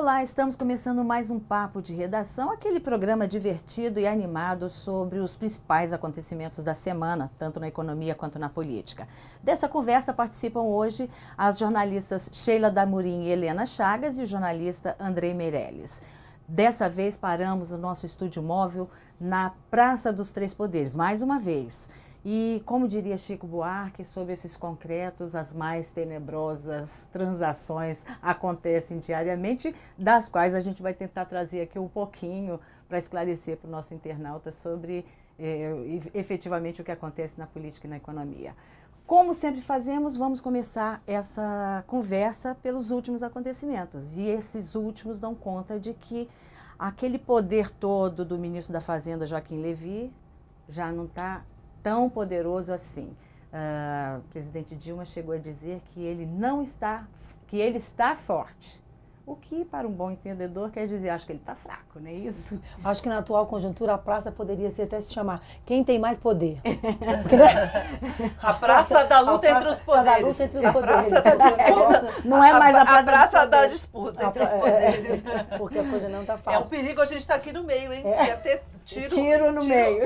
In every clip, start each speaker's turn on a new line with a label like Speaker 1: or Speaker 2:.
Speaker 1: Olá, estamos começando mais um Papo de Redação, aquele programa divertido e animado sobre os principais acontecimentos da semana, tanto na economia quanto na política. Dessa conversa participam hoje as jornalistas Sheila Damorim e Helena Chagas e o jornalista Andrei Meirelles. Dessa vez paramos o nosso estúdio móvel na Praça dos Três Poderes, mais uma vez. E, como diria Chico Buarque, sobre esses concretos, as mais tenebrosas transações acontecem diariamente, das quais a gente vai tentar trazer aqui um pouquinho para esclarecer para o nosso internauta sobre efetivamente o que acontece na política e na economia. Como sempre fazemos, vamos começar essa conversa pelos últimos acontecimentos. E esses últimos dão conta de que aquele poder todo do ministro da Fazenda, Joaquim Levy, já não está tão poderoso assim. O presidente Dilma chegou a dizer que ele está forte. O que, para um bom entendedor, quer dizer, acho que ele está fraco, não é isso?
Speaker 2: Acho que na atual conjuntura a praça poderia até se chamar Quem Tem Mais Poder.
Speaker 3: A praça da luta entre os poderes.
Speaker 2: Da luta entre os poderes.
Speaker 1: Não é mais a
Speaker 3: praça da disputa entre os poderes.
Speaker 2: Porque a coisa não está fácil.
Speaker 3: É um perigo a gente estar aqui no meio, hein? Ia ter
Speaker 1: tiro no meio.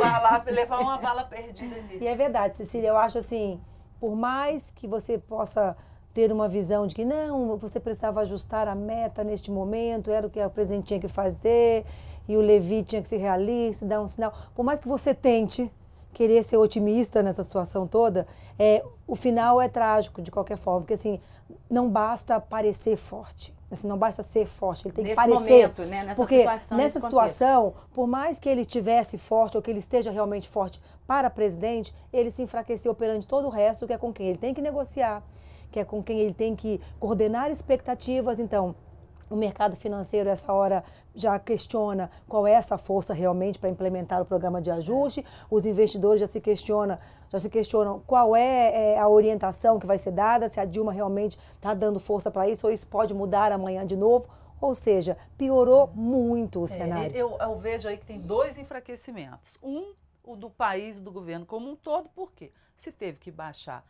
Speaker 3: Levar uma bala perdida ali.
Speaker 2: E é verdade, Cecília, eu acho assim, por mais que você possa ter uma visão de que não, você precisava ajustar a meta neste momento, era o que o presidente tinha que fazer, e o Levy tinha que ser realista, dar um sinal. Por mais que você tente querer ser otimista nessa situação toda, o final é trágico de qualquer forma, porque assim, não basta parecer forte, assim, não basta ser forte, ele tem que parecer.
Speaker 1: Momento, né? Nessa
Speaker 2: porque
Speaker 1: situação,
Speaker 2: nessa situação, por mais que ele tivesse forte ou que ele esteja realmente forte para presidente, ele se enfraqueceu perante todo o resto, que é com quem ele tem que negociar, que é com quem ele tem que coordenar expectativas. Então, o mercado financeiro, essa hora, já questiona qual é essa força realmente para implementar o programa de ajuste. Os investidores já se questionam qual é a orientação que vai ser dada, se a Dilma realmente está dando força para isso, ou isso pode mudar amanhã de novo. Ou seja, piorou muito o cenário.
Speaker 3: Eu vejo aí que tem dois enfraquecimentos. O do país, do governo como um todo, por quê? Se teve que baixar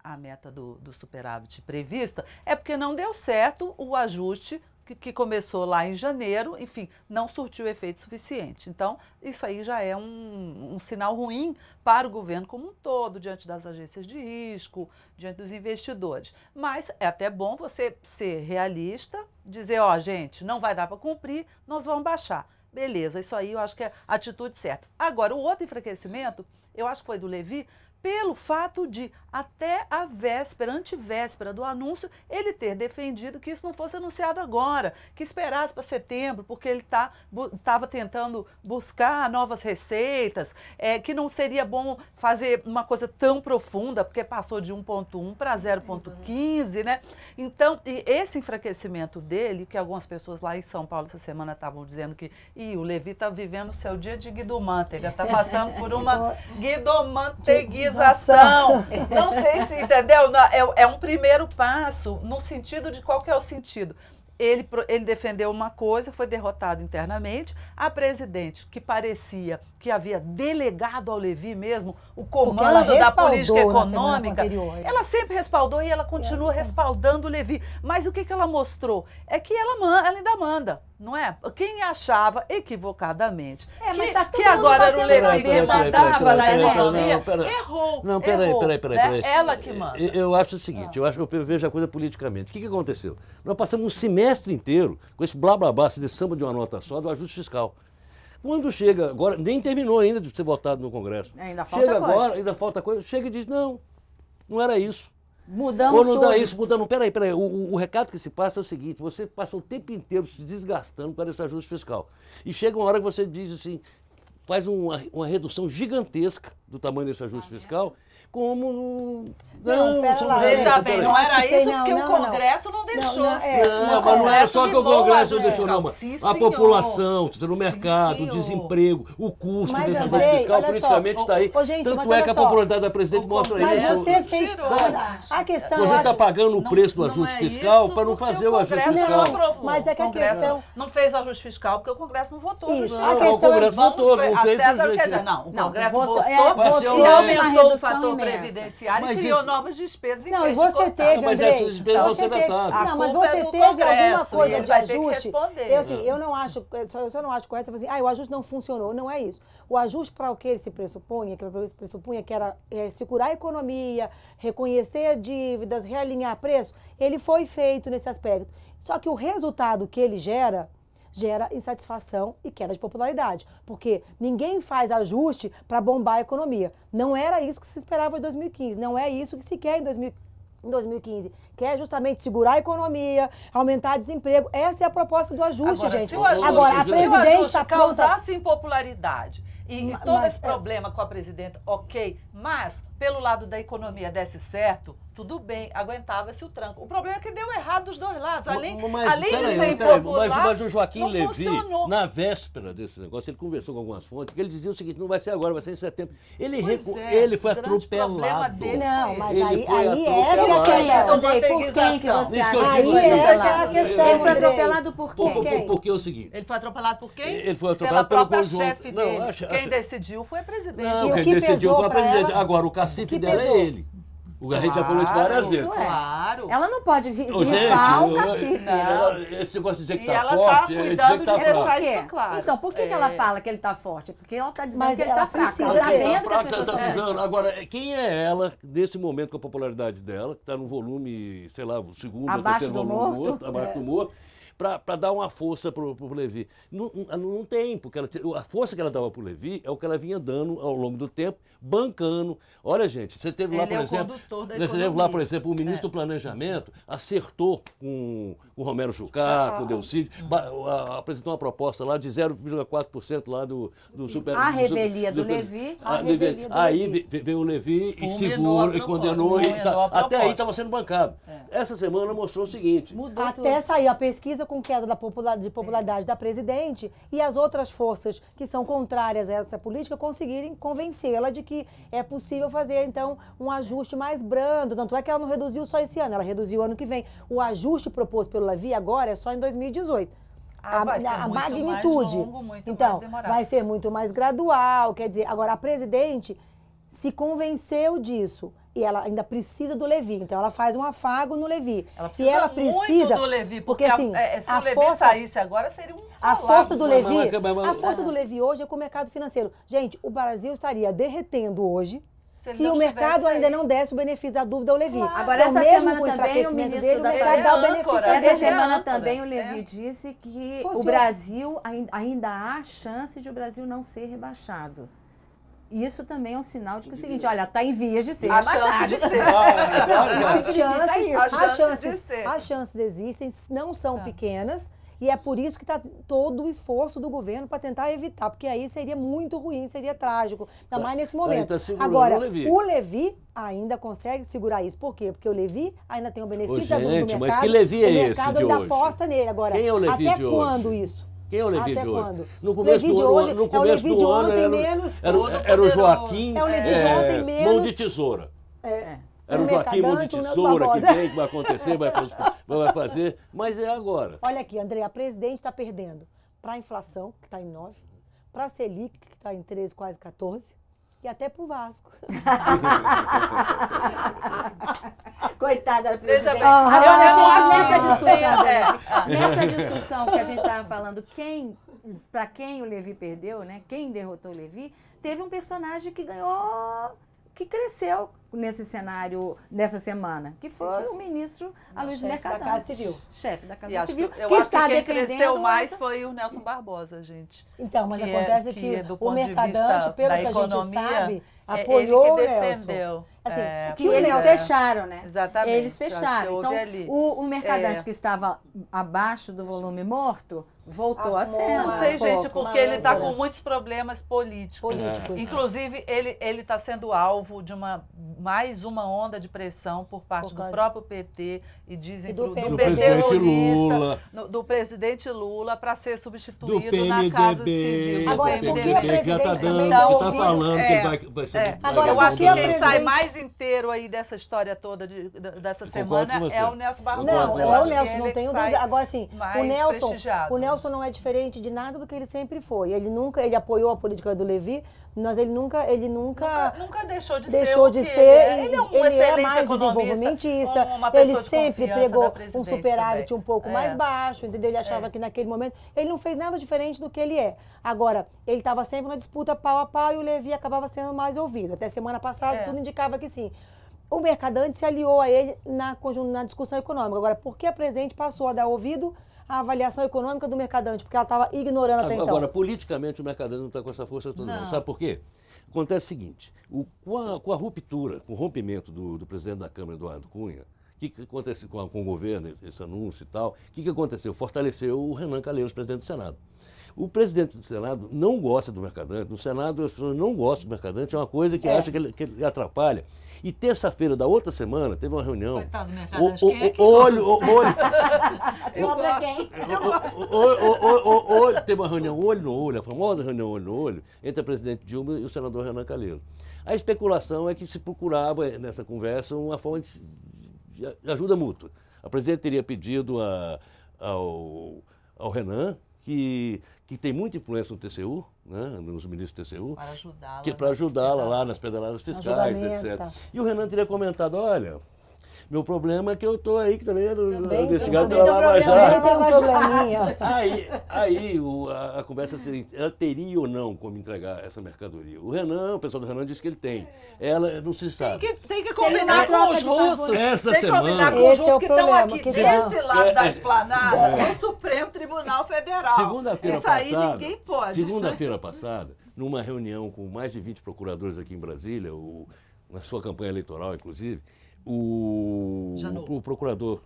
Speaker 3: a meta do superávit prevista, é porque não deu certo o ajuste que começou lá em janeiro, enfim, não surtiu efeito suficiente. Então, isso aí já é um sinal ruim para o governo como um todo, diante das agências de risco, diante dos investidores. Mas é até bom você ser realista, dizer, ó, gente, não vai dar para cumprir, nós vamos baixar. Beleza, isso aí eu acho que é a atitude certa. Agora, o outro enfraquecimento, eu acho que foi do Levy, pelo fato de, até a antevéspera do anúncio, ele ter defendido que isso não fosse anunciado agora, que esperasse para setembro, porque ele estava tentando buscar novas receitas, que não seria bom fazer uma coisa tão profunda, porque passou de 1,1 para 0,15, né? Então, esse enfraquecimento dele, que algumas pessoas lá em São Paulo essa semana estavam dizendo que o Levy está vivendo o seu dia de guidomantega, está passando por uma guidomanteguização. Não sei se, entendeu? É um primeiro passo, no sentido de qual que é o sentido. Ele defendeu uma coisa, foi derrotado internamente. A presidente, que parecia que havia delegado ao Levy mesmo o comando da política econômica, ela sempre respaldou e ela continua respaldando o Levy. Mas o que ela mostrou? É que ela ainda manda, não é? Quem achava equivocadamente que agora era o Levy que mandava na economia, errou.
Speaker 4: Não, peraí.
Speaker 3: Ela que manda.
Speaker 4: Eu acho o seguinte, eu vejo a coisa politicamente. O que aconteceu? Nós passamos um semestre inteiro com esse blá-blá-blá, esse samba de uma nota só do ajuste fiscal. Quando chega agora, nem terminou ainda de ser votado no Congresso.
Speaker 1: Ainda falta
Speaker 4: chega
Speaker 1: coisa.
Speaker 4: Agora, ainda falta coisa, chega e diz, não era isso.
Speaker 1: Mudamos
Speaker 4: Ou não
Speaker 1: tudo.
Speaker 4: dá isso, mudando. Peraí. O recado que se passa é o seguinte, você passou o tempo inteiro se desgastando para esse ajuste fiscal. E chega uma hora que você diz assim, faz uma redução gigantesca do tamanho desse ajuste fiscal, como...
Speaker 3: Veja bem, não era isso porque o Congresso não deixou.
Speaker 4: Mas não é só que o Congresso não deixou, não. A população, no mercado, o desemprego, o custo desse ajuste fiscal, politicamente está aí. Tanto é que a popularidade da presidente mostra isso.
Speaker 2: Mas você fez... A questão,
Speaker 4: você está pagando o preço do ajuste fiscal para não fazer o ajuste fiscal.
Speaker 2: Mas é que a questão...
Speaker 3: Não fez o ajuste fiscal porque o Congresso não votou.
Speaker 2: Isso.
Speaker 4: O Congresso votou, não fez do jeito.
Speaker 3: Não, o Congresso votou E aumentou o fator previdenciário e criou novas despesas.
Speaker 2: Não, e você teve,
Speaker 4: mas
Speaker 2: Andrei,
Speaker 4: essas despesas vão ser vetadas.
Speaker 2: Não, mas você teve alguma coisa de ajuste. Eu só não acho correto você falar assim, o ajuste não funcionou. Não é isso. O ajuste para o que ele se pressupunha, que era segurar a economia, reconhecer dívidas, realinhar preço, ele foi feito nesse aspecto. Só que o resultado que ele gera insatisfação e queda de popularidade. Porque ninguém faz ajuste para bombar a economia. Não era isso que se esperava em 2015. Não é isso que se quer em 2015. Quer justamente segurar a economia, aumentar o desemprego. Essa é a proposta do ajuste, gente.
Speaker 3: Se o ajuste causasse impopularidade e todo esse problema com a presidenta, ok, mas pelo lado da economia desse certo, tudo bem, aguentava-se o tranco. O problema é que deu errado dos dois lados. Além de ser impopular,
Speaker 4: mas o Joaquim Levy,
Speaker 3: funcionou.
Speaker 4: na véspera desse negócio, ele conversou com algumas fontes, que ele dizia o seguinte, não vai ser agora, vai ser em setembro. Ele foi atropelado.
Speaker 2: Não, mas aí
Speaker 1: por quem que você acha?
Speaker 2: Aí essa é a questão.
Speaker 1: Ele foi atropelado por quem?
Speaker 4: Porque é o seguinte...
Speaker 3: Ele foi atropelado por quem?
Speaker 4: Ele foi atropelado
Speaker 3: pela
Speaker 4: pelo
Speaker 3: própria chefe dele. Quem decidiu foi a presidente.
Speaker 4: Não, quem decidiu foi a presidente. Agora, o cacife dela é ele. A gente já falou isso várias vezes.
Speaker 3: Claro.
Speaker 1: Ela não pode rifar o cacife.
Speaker 4: Esse negócio de dizer que
Speaker 3: tá
Speaker 4: forte...
Speaker 3: E ela tá cuidando de deixar isso claro.
Speaker 1: Então, por que ela fala que ele tá forte? Porque ela tá dizendo que ele tá fraco. Ela tá vendo que as pessoas
Speaker 4: tá dizendo. Agora, quem é ela, nesse momento, com a popularidade dela, que tá no volume, sei lá, o segundo ou terceiro volume morto, abaixo do morto, para dar uma força pro Levy. Não tem, porque a força que ela dava pro Levy é o que ela vinha dando ao longo do tempo, bancando. Olha, gente, você teve lá, por exemplo, o ministro do Planejamento acertou com o Romero Jucá, com o Delcídio, apresentou uma proposta lá de 0,4% lá do super...
Speaker 1: A revelia do Levy.
Speaker 4: Aí veio o Levy e segurou, e condenou, até aí estava sendo bancado. Essa semana mostrou o seguinte...
Speaker 2: Mudou até saiu a pesquisa com queda de popularidade da presidente e as outras forças que são contrárias a essa política conseguirem convencê-la de que é possível fazer, então, um ajuste mais brando. Tanto é que ela não reduziu só esse ano, ela reduziu ano que vem. O ajuste proposto pelo Levy agora é só em 2018. A magnitude.
Speaker 3: Mais longo,
Speaker 2: então,
Speaker 3: mais
Speaker 2: vai ser muito mais gradual. Quer dizer, agora a presidente se convenceu disso. E ela ainda precisa do Levy, então ela faz um afago no Levy.
Speaker 3: Ela precisa muito do Levy, porque assim, se o Levy saísse agora, seria um
Speaker 2: a força do Levy, a força do Levy hoje é com o mercado financeiro. Gente, o Brasil estaria derretendo hoje se o mercado ainda não desse o benefício da dúvida ao Levy.
Speaker 1: Claro. Agora,
Speaker 2: então,
Speaker 1: essa semana também o ministro
Speaker 2: da mercado dá o benefício
Speaker 1: essa semana também o Levy disse que o Brasil ainda há chance de o Brasil não ser rebaixado. Isso também é um sinal de que é o seguinte, olha, está em vias de ser rebaixado.
Speaker 2: As chances existem, não são pequenas, e é por isso que está todo o esforço do governo para tentar evitar, porque aí seria muito ruim, seria trágico, ainda mais nesse momento. Agora, o Levy ainda consegue segurar isso. Por quê? Porque o Levy ainda tem o benefício do mercado.
Speaker 4: Mas que Levy é esse de hoje?
Speaker 2: O mercado ainda aposta nele. Agora,
Speaker 4: quem é o Levy
Speaker 2: até
Speaker 4: de hoje?
Speaker 2: Quando isso?
Speaker 4: Quem é o Levy de hoje?
Speaker 2: Quando?
Speaker 4: No começo do ano, no começo do ano era o Joaquim Mão de Tesoura. Era o Joaquim Mão de Tesoura que vem, que vai acontecer, vai fazer, mas é agora.
Speaker 2: Olha aqui, André, a presidente está perdendo para a inflação, que está em 9%, para a Selic, que está em 13, quase 14%, e até para o Vasco.
Speaker 1: Coitada da presidente. Nessa discussão que a gente estava falando, para quem o Levy perdeu, né? Quem derrotou o Levy, teve um personagem que ganhou, que cresceu nesse cenário nessa semana, que foi o ministro Aloysio Mercadante.
Speaker 2: Da Casa Civil.
Speaker 1: Chefe da Casa Civil.
Speaker 3: Eu acho que quem cresceu mais foi o Nelson Barbosa, gente.
Speaker 2: Então, mas acontece que o Mercadante, pelo que a gente sabe, apoiou o Nelson.
Speaker 1: Assim, que eles fecharam, né?
Speaker 3: Exatamente.
Speaker 1: Eles fecharam. Então, o Mercadante que estava abaixo do volume morto, voltou a ser.
Speaker 3: Não sei, gente, porque ele está com muitos problemas políticos.
Speaker 2: Políticos.
Speaker 3: Inclusive, ele está sendo alvo de mais uma onda de pressão por parte do próprio PT e dizem do PT lulista, do presidente Lula, para ser substituído na Casa Civil.
Speaker 2: Agora,
Speaker 3: do
Speaker 2: PMDB,
Speaker 4: que já está falando que vai ser.
Speaker 3: Agora, eu acho que quem sai mais inteiro aí dessa história toda dessa semana é o Nelson Barbosa.
Speaker 2: Não, é o Nelson, não tenho dúvida. Agora, assim, o Nelson não é diferente de nada do que ele sempre foi. Ele apoiou a política do Levy Mas ele nunca
Speaker 3: deixou de
Speaker 2: deixou
Speaker 3: ser.
Speaker 2: de
Speaker 3: o que
Speaker 2: ser.
Speaker 3: ele é um
Speaker 2: Ele é
Speaker 3: excelente
Speaker 2: mais
Speaker 3: economista,
Speaker 2: desenvolvimentista.
Speaker 3: uma pessoa
Speaker 2: Ele
Speaker 3: de
Speaker 2: sempre
Speaker 3: confiança
Speaker 2: pegou
Speaker 3: da
Speaker 2: um
Speaker 3: presidente
Speaker 2: superávit
Speaker 3: também.
Speaker 2: um pouco mais baixo, entendeu? Ele achava que naquele momento ele não fez nada diferente do que ele é. Agora, ele estava sempre na disputa pau a pau e o Levi acabava sendo mais ouvido. Até semana passada tudo indicava que sim. O Mercadante se aliou a ele na discussão econômica. Agora, por que a presidente passou a dar ouvido à avaliação econômica do Mercadante? Porque ela estava ignorando até então.
Speaker 4: Agora, politicamente, o Mercadante não está com essa força toda, não. Sabe por quê? Acontece o seguinte, com a ruptura, com o rompimento do presidente da Câmara, Eduardo Cunha, o que aconteceu com o governo, esse anúncio e tal, o que aconteceu? Fortaleceu o Renan Calheiros, presidente do Senado. O presidente do Senado não gosta do Mercadante, no Senado as pessoas não gostam do Mercadante, é uma coisa que acha que ele atrapalha. E terça-feira da outra semana teve uma reunião.
Speaker 3: Coitado do Mercadante, quem é que
Speaker 1: Sobra quem?
Speaker 4: Teve uma reunião olho no olho, a famosa reunião olho no olho, entre a presidente Dilma e o senador Renan Calheiros. A especulação é que se procurava nessa conversa uma forma de ajuda mútua. A presidente teria pedido ao Renan, que tem muita influência no TCU, né, nos ministros do TCU, para ajudá-la lá nas pedaladas fiscais, etc. E o Renan teria comentado, olha, meu problema é que eu estou aí, que também era investigado pela Lava Jato.
Speaker 2: Tem um probleminha.
Speaker 4: Aí a conversa seria, ela teria ou não como entregar essa mercadoria? O pessoal do Renan disse que ele tem. Ela não se sabe.
Speaker 3: Tem que combinar com os russos.
Speaker 4: Essa
Speaker 3: tem que combinar
Speaker 4: semana.
Speaker 3: com os
Speaker 2: Esse é
Speaker 3: russos
Speaker 2: o
Speaker 3: que estão
Speaker 2: problema,
Speaker 3: aqui
Speaker 2: que
Speaker 3: desse lado da
Speaker 4: é.
Speaker 3: esplanada, no Supremo Tribunal Federal.
Speaker 4: Segunda-feira
Speaker 3: Isso aí
Speaker 4: passada,
Speaker 3: ninguém pode.
Speaker 4: Segunda-feira passada, numa reunião com mais de 20 procuradores aqui em Brasília, na sua campanha eleitoral, inclusive, o procurador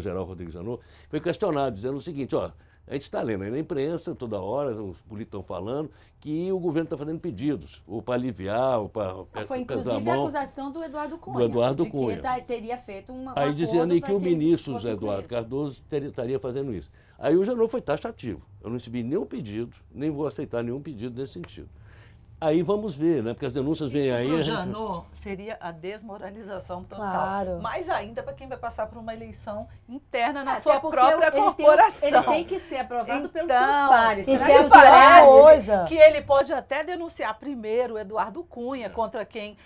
Speaker 4: geral Rodrigo Janot, foi questionado, dizendo o seguinte, ó, a gente está lendo aí na imprensa, toda hora, os políticos estão falando que o governo está fazendo pedidos, ou para aliviar, ou para pesar a
Speaker 1: Foi
Speaker 4: mão.
Speaker 1: inclusive a acusação do Eduardo Cunha.
Speaker 4: Do Eduardo
Speaker 1: de
Speaker 4: Cunha.
Speaker 1: Que teria feito um
Speaker 4: Aí
Speaker 1: acordo
Speaker 4: dizendo aí que o
Speaker 1: ele
Speaker 4: ministro
Speaker 1: fosse
Speaker 4: José Eduardo
Speaker 1: preso.
Speaker 4: Cardoso estaria fazendo isso. Aí o Janot foi taxativo. Eu não recebi nenhum pedido, nem vou aceitar nenhum pedido nesse sentido. Aí vamos ver, né? Porque as denúncias vêm aí.
Speaker 3: Isso para o Janot seria a desmoralização total.
Speaker 2: Claro.
Speaker 3: Mais ainda para quem vai passar por uma eleição interna na
Speaker 1: Até
Speaker 3: sua
Speaker 1: porque
Speaker 3: própria corporação.
Speaker 1: Ele tem que ser aprovado pelos seus
Speaker 3: Então,
Speaker 1: pares.
Speaker 2: isso
Speaker 1: Será
Speaker 2: é
Speaker 1: que
Speaker 2: a pior
Speaker 3: parece
Speaker 2: coisa.
Speaker 3: que ele pode até denunciar primeiro o Eduardo Cunha, contra quem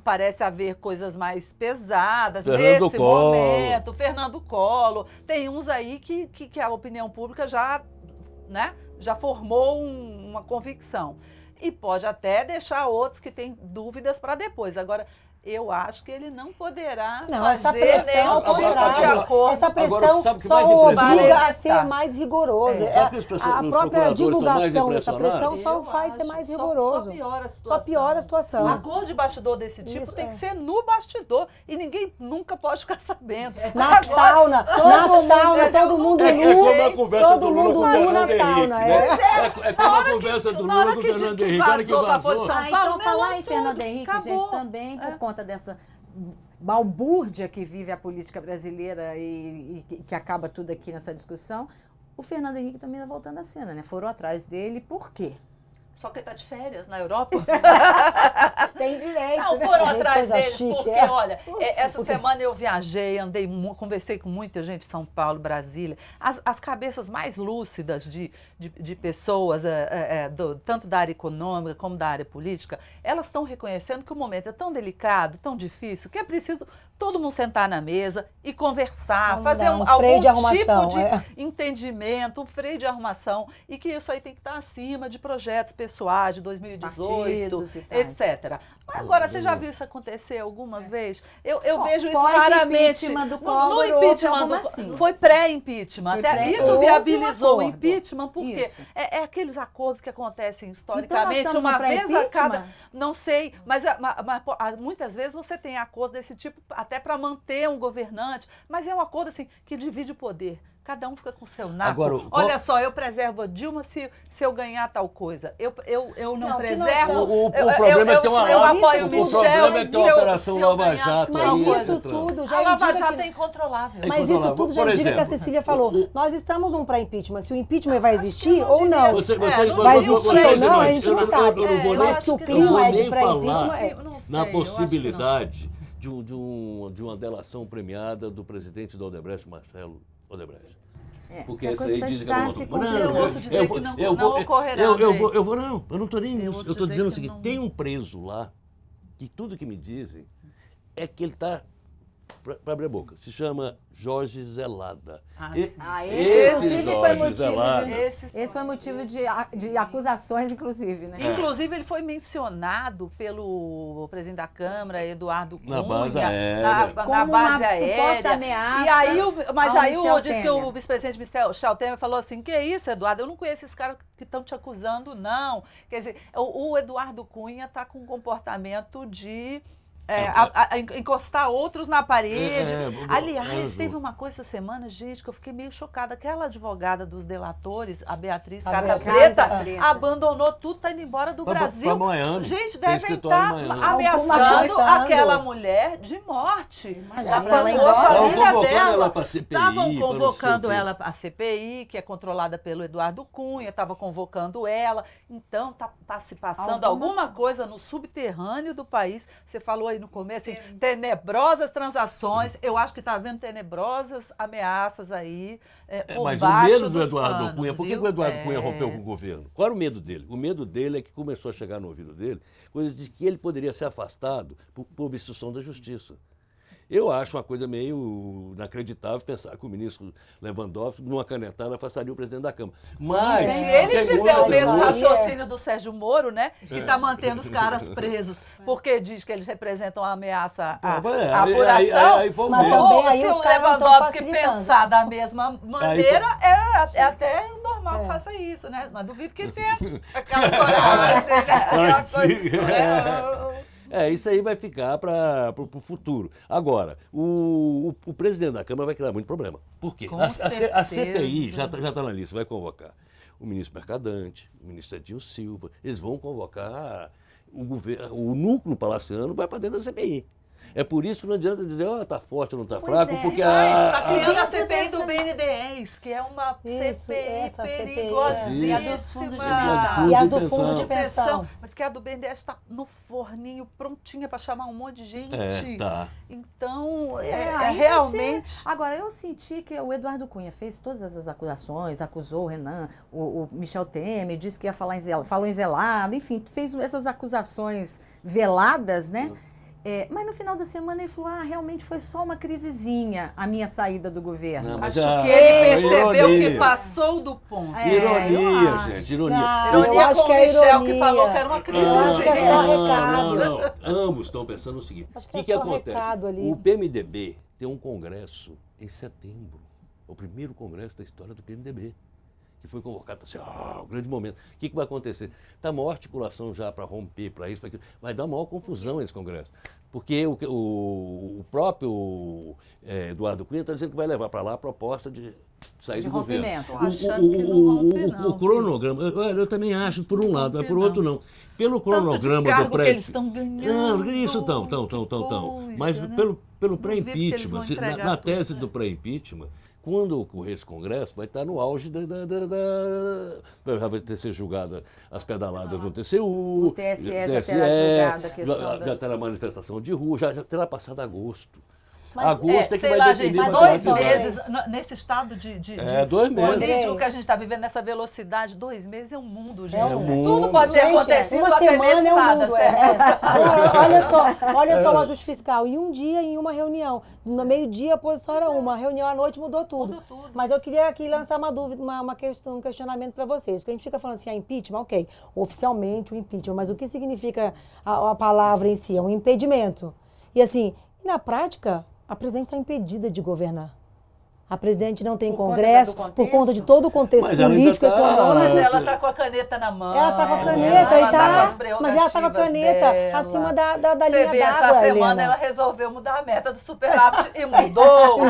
Speaker 3: parece haver coisas mais pesadas
Speaker 4: Fernando
Speaker 3: nesse
Speaker 4: Collor.
Speaker 3: momento. Fernando Collor. Tem uns aí que a opinião pública já formou uma convicção. E pode até deixar outros que têm dúvidas para depois. Agora, eu acho que ele não poderá
Speaker 2: Essa
Speaker 3: fazer
Speaker 2: pressão,
Speaker 3: nenhum tipo de acordo.
Speaker 2: essa
Speaker 4: Agora,
Speaker 2: pressão
Speaker 4: sabe o que
Speaker 2: só
Speaker 4: mais
Speaker 2: o
Speaker 4: impressiona?
Speaker 2: obriga a
Speaker 3: Tá.
Speaker 2: ser mais rigoroso.
Speaker 4: Sabe que os
Speaker 2: A
Speaker 4: procuradores
Speaker 2: própria
Speaker 4: estão mais
Speaker 2: divulgação dessa
Speaker 4: impressionados?
Speaker 2: pressão só
Speaker 3: Eu
Speaker 2: faz ser
Speaker 3: acho,
Speaker 2: mais
Speaker 3: só
Speaker 2: rigoroso.
Speaker 3: piora a situação.
Speaker 2: Só piora a situação.
Speaker 3: Acordo de bastidor desse tipo
Speaker 2: Isso,
Speaker 3: tem que ser no bastidor e ninguém nunca pode ficar sabendo.
Speaker 2: Na sauna, todo mundo
Speaker 4: É como a
Speaker 2: nu,
Speaker 4: conversa
Speaker 2: todo
Speaker 4: do Lula
Speaker 2: mundo
Speaker 4: com o
Speaker 2: nu
Speaker 4: Fernando
Speaker 2: na
Speaker 4: Henrique,
Speaker 2: sauna.
Speaker 4: né? É como a conversa do
Speaker 3: na
Speaker 4: Lula
Speaker 3: hora
Speaker 4: com o
Speaker 3: que
Speaker 4: Fernando Henrique. A hora que
Speaker 3: vazou pra
Speaker 4: vazou.
Speaker 3: São
Speaker 1: Então
Speaker 3: Paulo,
Speaker 1: falar
Speaker 3: melou
Speaker 1: em Fernando
Speaker 3: tudo,
Speaker 1: Henrique,
Speaker 3: acabou.
Speaker 1: gente, também por conta dessa balbúrdia que vive a política brasileira e que acaba tudo aqui nessa discussão, o Fernando Henrique também está voltando à cena, né? Foram atrás dele, por quê?
Speaker 3: Só que ele está de férias na Europa.
Speaker 2: Tem direito.
Speaker 3: Não,
Speaker 2: né?
Speaker 3: foram
Speaker 2: Gente,
Speaker 3: atrás
Speaker 2: coisa
Speaker 3: deles,
Speaker 2: chique,
Speaker 3: porque,
Speaker 2: é.
Speaker 3: olha, essa semana eu viajei, conversei com muita gente de São Paulo, Brasília. As cabeças mais lúcidas de pessoas, tanto da área econômica como da área política, elas estão reconhecendo que o momento é tão delicado, tão difícil, que é preciso todo mundo sentar na mesa e conversar,
Speaker 2: Vamos
Speaker 3: fazer
Speaker 2: dar um
Speaker 3: algum
Speaker 2: freio de arrumação,
Speaker 3: tipo de
Speaker 2: é.
Speaker 3: entendimento, um freio de arrumação, e que isso aí tem que estar acima de projetos pessoais de 2018,
Speaker 1: Partidos e tal.
Speaker 3: etc. Agora, você já viu isso acontecer alguma vez? Eu vejo isso
Speaker 1: pós
Speaker 3: raramente.
Speaker 1: impeachment do
Speaker 3: No
Speaker 1: Collor, houve
Speaker 3: impeachment
Speaker 1: algumas sim.
Speaker 3: foi pré-impeachment.
Speaker 1: Foi
Speaker 3: Até
Speaker 1: pré-
Speaker 3: isso
Speaker 1: houve um
Speaker 3: viabilizou o
Speaker 1: acordo.
Speaker 3: impeachment, porque
Speaker 1: Isso.
Speaker 3: é aqueles acordos que acontecem
Speaker 1: Então,
Speaker 3: historicamente,
Speaker 1: nós estamos
Speaker 3: uma
Speaker 1: no
Speaker 3: vez a
Speaker 1: pré-impeachment?
Speaker 3: cada... Não sei, mas muitas vezes você tem acordo desse tipo até para manter um governante, mas é um acordo assim que divide o poder. Cada um fica com o seu naco.
Speaker 4: Agora,
Speaker 3: Olha só, eu preservo a Dilma se eu ganhar tal coisa. Eu não
Speaker 2: Não, que nós
Speaker 3: preservo.
Speaker 4: O problema é que tem uma
Speaker 3: eu apoio o
Speaker 4: o
Speaker 3: Michel.
Speaker 4: problema é que tem uma
Speaker 3: se eu-
Speaker 4: operação
Speaker 3: se eu
Speaker 4: Lava
Speaker 3: ganhar
Speaker 4: Jato
Speaker 3: tal
Speaker 2: Mas
Speaker 3: coisa.
Speaker 2: isso tudo já
Speaker 3: A Lava
Speaker 2: indica
Speaker 3: Jato
Speaker 2: que...
Speaker 3: é incontrolável.
Speaker 2: Mas
Speaker 4: Por
Speaker 2: isso tudo já indica que a
Speaker 4: exemplo,
Speaker 2: Cecília falou. Nós estamos num pré-impeachment. Se o impeachment vai existir ou não.
Speaker 3: Vai
Speaker 2: existir ou não, a gente não sabe.
Speaker 4: Eu não vou
Speaker 2: Mas
Speaker 4: nem-
Speaker 2: que o
Speaker 4: eu
Speaker 2: clima
Speaker 4: vou
Speaker 2: é de
Speaker 4: nem
Speaker 2: pré-impeachment,
Speaker 4: falar
Speaker 2: é.
Speaker 3: Não sei,
Speaker 4: na
Speaker 3: eu acho que não.
Speaker 4: possibilidade de uma delação premiada do presidente da Odebrecht, Marcelo Odebrecht. Porque
Speaker 1: a
Speaker 4: essa
Speaker 1: coisa
Speaker 4: aí
Speaker 1: está
Speaker 4: dizem que ela
Speaker 1: se
Speaker 4: mandou.
Speaker 3: Eu ouço dizer que não ocorrerá.
Speaker 4: Eu não estou nem nisso. Eu estou dizendo o seguinte,
Speaker 3: não...
Speaker 4: tem um preso lá, que tudo que me dizem é que ele está para abrir a boca. Se chama Jorge Zelada.
Speaker 1: Esse foi
Speaker 4: Jorge Zelada.
Speaker 1: esse foi motivo de acusações, inclusive, né?
Speaker 3: Inclusive, ele foi mencionado pelo presidente da Câmara, Eduardo Cunha,
Speaker 4: Na base aérea.
Speaker 1: Na base aérea. Suposta ameaça.
Speaker 3: E aí, mas aí disse que
Speaker 1: Temer.
Speaker 3: o vice-presidente Michel Temer falou assim, que isso, Eduardo? Eu não conheço esses caras que estão te acusando, não. Quer dizer, o Eduardo Cunha está com um comportamento de... encostar outros na parede. Aliás, teve uma coisa essa semana, gente, que eu fiquei meio chocada. Aquela advogada dos delatores, a Beatriz Carta Preta, abandonou tudo, está indo embora do Brasil.
Speaker 4: Pra Miami.
Speaker 3: Gente, devem
Speaker 4: estar
Speaker 3: ameaçando aquela mulher de morte. Estavam convocando ela para a CPI, que é controlada pelo Eduardo Cunha, estava convocando ela. Então, tá se passando alguma coisa no subterrâneo do país. Você falou aí no começo, assim, tenebrosas transações. Eu acho que está havendo tenebrosas ameaças aí por
Speaker 4: mas
Speaker 3: baixo
Speaker 4: o medo do Eduardo
Speaker 3: panos,
Speaker 4: Cunha, por que o Eduardo Cunha rompeu com o governo? Qual era o medo dele? O medo dele é que começou a chegar no ouvido dele coisas de que ele poderia ser afastado por obstrução da justiça. Eu acho uma coisa meio inacreditável pensar que o ministro Lewandowski, numa canetada, afastaria o presidente da Câmara. Mas...
Speaker 3: Se ele tiver o mesmo raciocínio do Sérgio Moro, né? Que está mantendo os caras presos, porque diz que eles representam uma ameaça à apuração.
Speaker 4: Aí foi o
Speaker 2: Mas
Speaker 4: mesmo.
Speaker 2: também aí
Speaker 3: Se
Speaker 2: os
Speaker 3: o
Speaker 2: caras não tão
Speaker 3: Lewandowski
Speaker 2: facilitando.
Speaker 3: pensar da mesma maneira, é até normal que faça isso, né? Mas duvido que ele tenha aquela coragem, né?
Speaker 4: Isso aí vai ficar para o futuro. Agora, o presidente da Câmara vai criar muito problema. Por quê? A CPI já está na lista, vai convocar o ministro Mercadante, o ministro Edinho Silva, eles vão convocar o núcleo palaciano, vai para dentro da CPI. É por isso que não adianta dizer, tá forte ou não tá fraco, porque
Speaker 3: está criando a CPI do BNDES, que é uma CPI perigosíssima.
Speaker 2: E as do fundo de pensão.
Speaker 3: Mas que a do BNDES está no forninho, prontinha para chamar um monte de gente.
Speaker 4: Tá.
Speaker 3: Então, realmente...
Speaker 1: Agora, eu senti que o Eduardo Cunha fez todas essas acusações, acusou o Renan, o Michel Temer, disse que ia falou em zelado, enfim, fez essas acusações veladas, né? Mas no final da semana ele falou, realmente foi só uma crisezinha a minha saída do governo.
Speaker 3: Acho que ele percebeu que passou do ponto.
Speaker 4: Ironia, gente, ironia.
Speaker 3: Ironia com o Michel, que falou que era uma crise.
Speaker 2: Eu acho que é só recado.
Speaker 4: Não. Ambos estão pensando o seguinte, o que acontece?
Speaker 2: Ali.
Speaker 4: O PMDB tem um congresso em setembro, o primeiro congresso da história do PMDB. Que foi convocado para ser um grande momento. O que vai acontecer? Está a maior articulação já para romper, para isso, para aquilo. Vai dar maior confusão esse congresso. Porque o próprio Eduardo Cunha está dizendo que vai levar para lá a proposta de sair do governo. O cronograma, eu também acho, por um lado, mas por outro não. Pelo cronograma do
Speaker 3: pré... que eles estão ganhando.
Speaker 4: Não, isso estão. Mas pelo pré-impeachment, na tese do pré-impeachment, quando ocorrer esse congresso, vai estar no auge já vai ter sido julgada as pedaladas do TCU.
Speaker 1: O TSE já terá julgado a questão
Speaker 4: já terá manifestação de rua, já terá passado agosto.
Speaker 2: Mas,
Speaker 4: agosto é que vai
Speaker 3: lá,
Speaker 4: depender.
Speaker 3: Gente, 2 meses, nesse estado de
Speaker 4: 2 meses.
Speaker 3: político que a gente está vivendo, nessa velocidade, 2 meses é um mundo, gente.
Speaker 4: mundo.
Speaker 3: Tudo pode ter acontecido,
Speaker 2: uma
Speaker 3: até
Speaker 2: semana
Speaker 3: mesmo
Speaker 2: é um
Speaker 3: nada,
Speaker 2: mundo.
Speaker 3: certo?
Speaker 2: Olha só o ajuste fiscal. Em um dia, em uma reunião. No meio-dia, a posição era uma. A reunião à noite mudou tudo. Mas eu queria aqui lançar uma dúvida, um questionamento para vocês. Porque a gente fica falando assim, impeachment, ok. Oficialmente o impeachment. Mas o que significa a palavra em si? É um impedimento. E assim, na prática... A presidente está impedida de governar. A presidente não tem congresso por conta de todo o contexto político, econômico.
Speaker 3: Mas ela está com a caneta na mão.
Speaker 2: Ela está com a caneta e tá. Mas ela está com a caneta acima da linha d'água.
Speaker 3: Você vê, essa semana ela resolveu mudar a meta do superávit e mudou.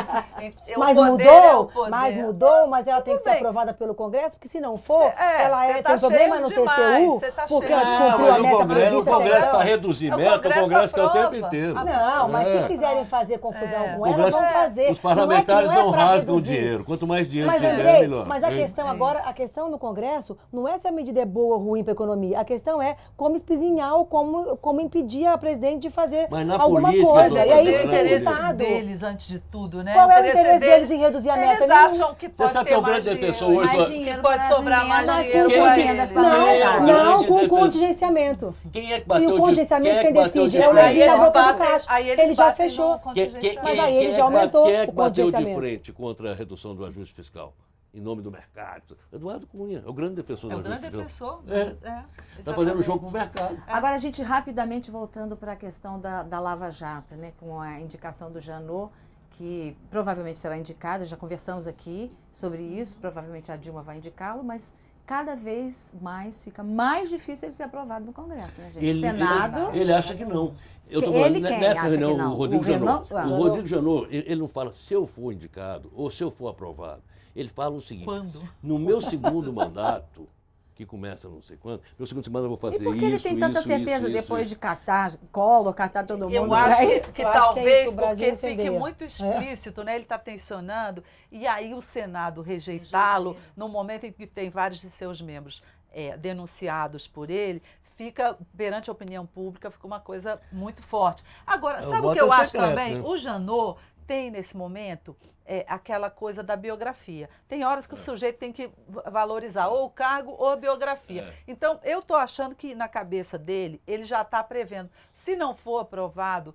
Speaker 2: Mas ela tem que ser aprovada pelo Congresso, porque se não for, ela tem problema no TCU, porque ela descumpriu a meta prevista.
Speaker 4: O Congresso para reduzir meta, o Congresso quer o tempo inteiro.
Speaker 2: Não, mas se quiserem fazer confusão com ela, vão fazer.
Speaker 4: Os parlamentares não mais com o
Speaker 2: reduzir.
Speaker 4: dinheiro. Quanto mais dinheiro
Speaker 2: Mas,
Speaker 4: tiver,
Speaker 2: Andrei,
Speaker 4: melhor.
Speaker 2: mas a
Speaker 4: Hein?
Speaker 2: questão agora, a questão no Congresso não é se a medida é boa ou ruim para a economia. A questão é como espizinhar ou como impedir a presidente de fazer
Speaker 4: Mas na
Speaker 2: alguma
Speaker 4: política,
Speaker 2: coisa.
Speaker 4: doutora
Speaker 2: E é isso que
Speaker 4: Fernanda,
Speaker 2: tem
Speaker 3: o interesse
Speaker 2: ditado.
Speaker 3: deles, antes de tudo, né?
Speaker 2: Qual é o interesse deles em reduzir a meta?
Speaker 3: Eles
Speaker 2: Nenhum.
Speaker 3: acham que pode
Speaker 4: sabe
Speaker 3: ter
Speaker 4: que é o
Speaker 3: mais
Speaker 4: grande defensor
Speaker 3: dinheiro,
Speaker 4: hoje
Speaker 1: Mais
Speaker 4: do-
Speaker 1: dinheiro
Speaker 3: que pode
Speaker 1: para
Speaker 3: sobrar
Speaker 1: as
Speaker 3: mais
Speaker 1: emendas,
Speaker 3: dinheiro
Speaker 1: com
Speaker 3: para
Speaker 1: emendas
Speaker 3: eles.
Speaker 1: parlamentares.
Speaker 2: Não,
Speaker 4: grande
Speaker 2: com
Speaker 4: defensor.
Speaker 2: contingenciamento.
Speaker 4: Quem é que
Speaker 2: E
Speaker 4: bateu
Speaker 2: o
Speaker 4: de
Speaker 2: contingenciamento quem decide
Speaker 4: de
Speaker 2: é o
Speaker 4: frente?
Speaker 2: Levi na
Speaker 3: eles
Speaker 2: boca do
Speaker 3: batem-
Speaker 2: caixa.
Speaker 3: aí eles
Speaker 2: Ele já
Speaker 3: batem no
Speaker 2: fechou.
Speaker 3: contingenciamento.
Speaker 2: Mas aí ele já aumentou
Speaker 4: Quem é que
Speaker 2: o
Speaker 4: bateu de
Speaker 2: contingenciamento.
Speaker 4: frente contra a redução do ajuste fiscal? Em nome do mercado. Eduardo Cunha, é o grande defensor
Speaker 3: É
Speaker 4: do
Speaker 3: o grande
Speaker 4: ajuste fiscal.
Speaker 3: defensor.
Speaker 4: Está fazendo o jogo pro mercado.
Speaker 1: Agora, a gente rapidamente voltando para a questão da Lava Jato, né, com a indicação do Janot, que provavelmente será indicado, já conversamos aqui sobre isso, provavelmente a Dilma vai indicá-lo, mas cada vez mais fica mais difícil ele ser aprovado no Congresso, né, gente? Senado...
Speaker 4: Ele acha que não. Eu tô
Speaker 1: Ele
Speaker 4: falando,
Speaker 1: quem
Speaker 4: nessa
Speaker 1: acha
Speaker 4: reunião,
Speaker 1: que não?
Speaker 4: o Rodrigo
Speaker 1: O
Speaker 4: Janot.
Speaker 1: Janot?
Speaker 4: O Rodrigo Janot, ele não fala se eu for indicado ou se eu for aprovado. Ele fala o seguinte:
Speaker 3: Quando?
Speaker 4: no meu segundo mandato, que começa não sei quando, meu segundo mandato eu vou fazer
Speaker 1: E por que
Speaker 4: isso,
Speaker 1: ele tem tanta
Speaker 4: isso,
Speaker 1: certeza
Speaker 4: isso,
Speaker 1: depois
Speaker 4: isso.
Speaker 1: de catar Collor, catar todo mundo?
Speaker 3: Eu acho
Speaker 1: né?
Speaker 3: que
Speaker 2: Eu acho que é
Speaker 3: talvez
Speaker 2: isso, o Brasil
Speaker 3: porque fique
Speaker 2: incendeia.
Speaker 3: muito explícito, né? Ele está tensionando, e aí o Senado rejeitá-lo, no momento em que tem vários de seus membros denunciados por ele, fica, perante a opinião pública, fica uma coisa muito forte. Agora, sabe o que eu acho
Speaker 4: secreto,
Speaker 3: também?
Speaker 4: né?
Speaker 3: O Janot tem, nesse momento, aquela coisa da biografia. Tem horas que o sujeito tem que valorizar ou o cargo ou a biografia. Então, eu estou achando que, na cabeça dele, ele já está prevendo. Se não for aprovado,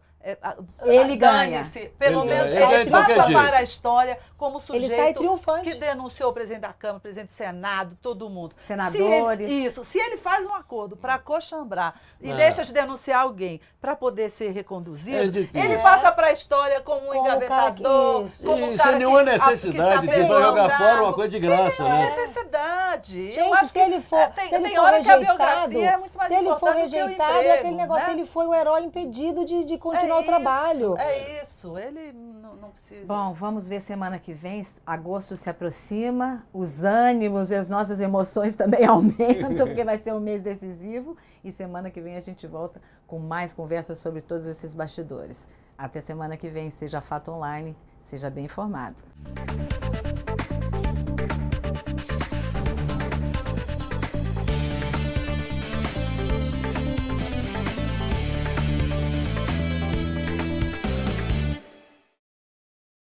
Speaker 1: Ele ganha.
Speaker 3: dane-se. Pelo
Speaker 4: Ele
Speaker 3: menos
Speaker 4: ganha. Ele ganha de
Speaker 3: passa
Speaker 4: qualquer jeito.
Speaker 3: para a história como
Speaker 2: Ele sai
Speaker 3: sujeito
Speaker 2: triunfante.
Speaker 3: que denunciou o presidente da Câmara, o presidente do Senado, todo mundo.
Speaker 1: Senadores.
Speaker 3: Se ele faz um acordo para coxambrar e deixa de denunciar alguém para poder ser
Speaker 4: É
Speaker 3: reconduzido,
Speaker 4: difícil.
Speaker 3: ele passa para a história como um
Speaker 2: Como o cara que-
Speaker 3: engavetador,
Speaker 2: isso.
Speaker 3: como um
Speaker 4: E
Speaker 3: cara
Speaker 4: sem nenhuma
Speaker 3: que
Speaker 4: necessidade de
Speaker 3: sapegou
Speaker 4: jogar
Speaker 3: o
Speaker 4: fora uma
Speaker 3: gado.
Speaker 4: coisa de
Speaker 3: Sem
Speaker 4: graça,
Speaker 3: nenhuma
Speaker 4: né?
Speaker 3: necessidade.
Speaker 2: Gente,
Speaker 3: Eu acho
Speaker 2: se ele for,
Speaker 3: tem,
Speaker 2: se ele
Speaker 3: tem
Speaker 2: for
Speaker 3: hora que a
Speaker 2: rejeitado,
Speaker 3: biografia é muito mais
Speaker 2: se ele for
Speaker 3: importante do que o
Speaker 2: rejeitado,
Speaker 3: emprego,
Speaker 2: é aquele negócio,
Speaker 3: né?
Speaker 2: ele foi o herói impedido de continuar o trabalho.
Speaker 3: É isso, ele não precisa.
Speaker 1: Bom, vamos ver semana que vem. Agosto se aproxima, os ânimos e as nossas emoções também aumentam, porque vai ser um mês decisivo. E semana que vem a gente volta com mais conversas sobre todos esses bastidores. Até semana que vem, seja Fato Online, seja bem informado.